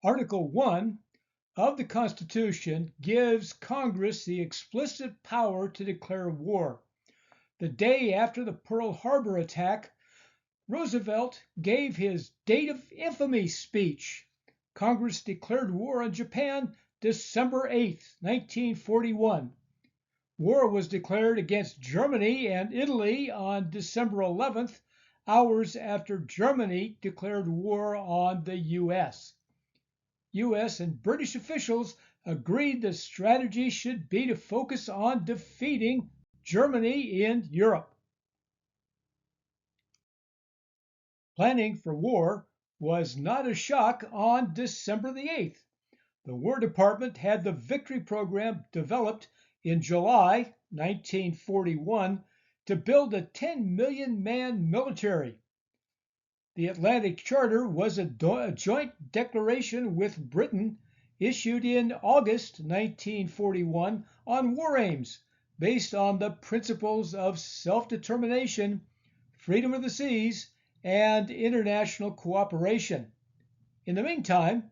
Article 1 of the Constitution gives Congress the explicit power to declare war. The day after the Pearl Harbor attack, Roosevelt gave his Date of Infamy speech. Congress declared war on Japan December 8, 1941. War was declared against Germany and Italy on December 11th, hours after Germany declared war on the U.S. U.S. and British officials agreed the strategy should be to focus on defeating Germany in Europe. Planning for war was not a shock on December the 8th. The War Department had the Victory Program developed in July 1941 to build a 10 million man military. The Atlantic Charter was a joint declaration with Britain issued in August 1941 on war aims based on the principles of self-determination, freedom of the seas, and international cooperation. In the meantime,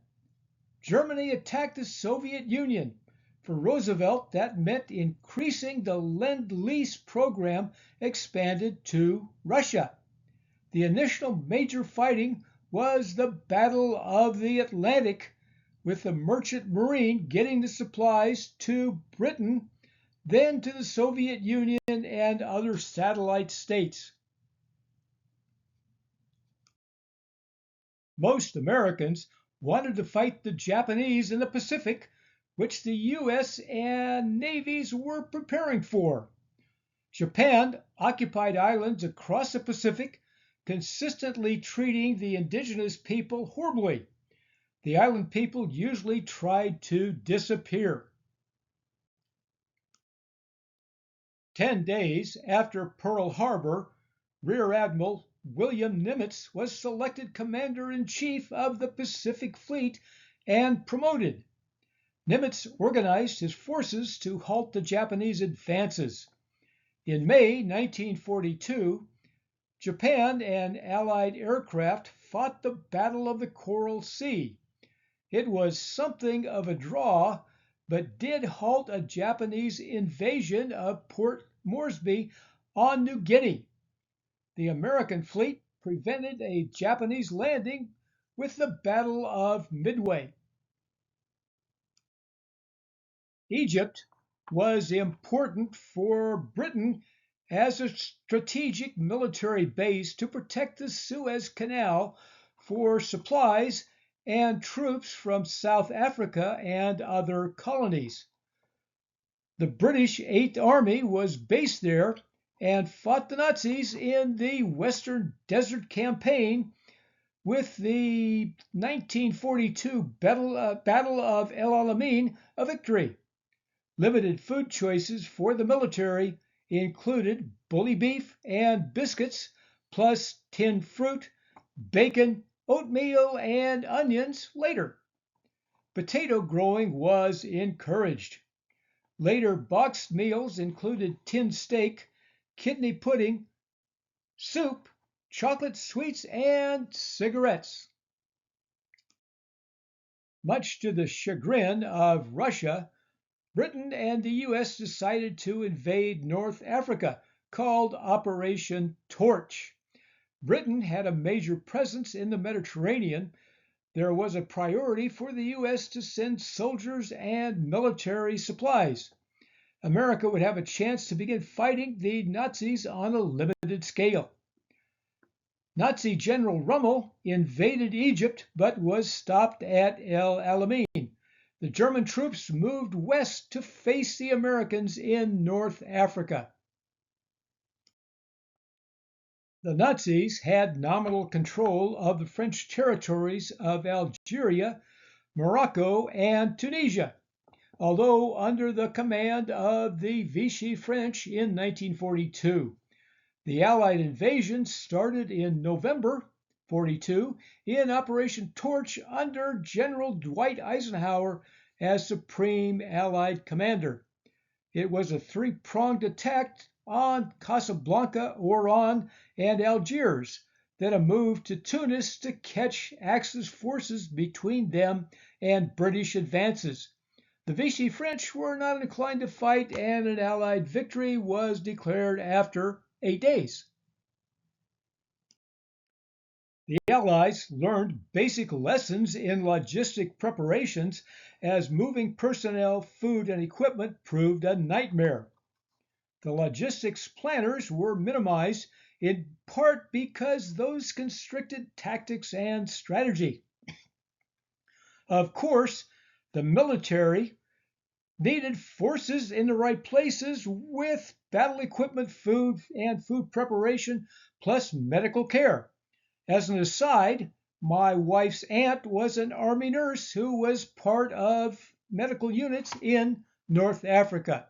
Germany attacked the Soviet Union. For Roosevelt, that meant increasing the Lend-Lease program expanded to Russia. The initial major fighting was the Battle of the Atlantic, with the Merchant Marine getting the supplies to Britain, then to the Soviet Union and other satellite states. Most Americans wanted to fight the Japanese in the Pacific, which the U.S. and navies were preparing for. Japan occupied islands across the Pacific, consistently treating the indigenous people horribly. The island people usually tried to disappear. 10 days after Pearl Harbor, Rear Admiral William Nimitz was selected Commander-in-Chief of the Pacific Fleet and promoted. Nimitz organized his forces to halt the Japanese advances. In May 1942, Japan and Allied aircraft fought the Battle of the Coral Sea. It was something of a draw, but did halt a Japanese invasion of Port Moresby on New Guinea. The American fleet prevented a Japanese landing with the Battle of Midway. Egypt was important for Britain as a strategic military base to protect the Suez Canal for supplies and troops from South Africa and other colonies. The British Eighth Army was based there and fought the Nazis in the Western Desert Campaign, with the 1942 Battle of El Alamein a victory. Limited food choices for the military included bully beef and biscuits, plus tinned fruit, bacon, oatmeal, and onions later. Potato growing was encouraged. Later boxed meals included tinned steak, kidney pudding, soup, chocolate sweets, and cigarettes. Much to the chagrin of Russia, Britain and the U.S. decided to invade North Africa, called Operation Torch. Britain had a major presence in the Mediterranean. There was a priority for the U.S. to send soldiers and military supplies. America would have a chance to begin fighting the Nazis on a limited scale. Nazi General Rommel invaded Egypt but was stopped at El Alamein. The German troops moved west to face the Americans in North Africa. The Nazis had nominal control of the French territories of Algeria, Morocco, and Tunisia, although under the command of the Vichy French in 1942. The Allied invasion started in November 42 in Operation Torch under General Dwight Eisenhower as Supreme Allied Commander. It was a three-pronged attack on Casablanca, Oran, and Algiers then a move to Tunis to catch Axis forces between them and British advances. The Vichy French were not inclined to fight, and an Allied victory was declared after 8 days. The Allies learned basic lessons in logistic preparations as moving personnel, food, and equipment proved a nightmare. The logistics planners were minimized in part because those constricted tactics and strategy. Of course, the military needed forces in the right places with battle equipment, food, and food preparation, plus medical care. As an aside, my wife's aunt was an army nurse who was part of medical units in North Africa.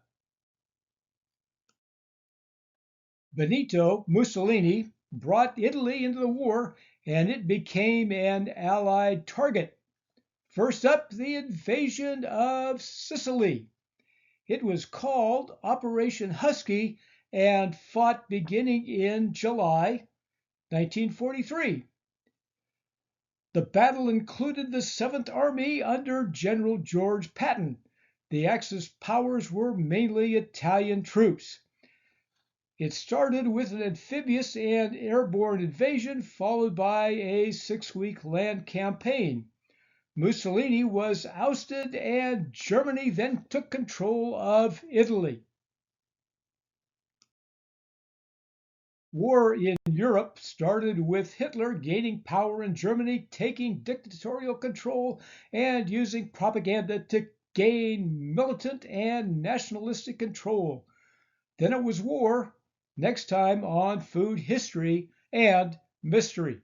Benito Mussolini brought Italy into the war, and it became an Allied target. First up, the invasion of Sicily. It was called Operation Husky and fought beginning in July 1943. The battle included the 7th Army under General George Patton. The Axis powers were mainly Italian troops. It started with an amphibious and airborne invasion, followed by a 6-week land campaign. Mussolini was ousted, and Germany then took control of Italy. War in Europe started with Hitler gaining power in Germany, taking dictatorial control, and using propaganda to gain militant and nationalistic control. Then it was war, next time on Food History and Mystery.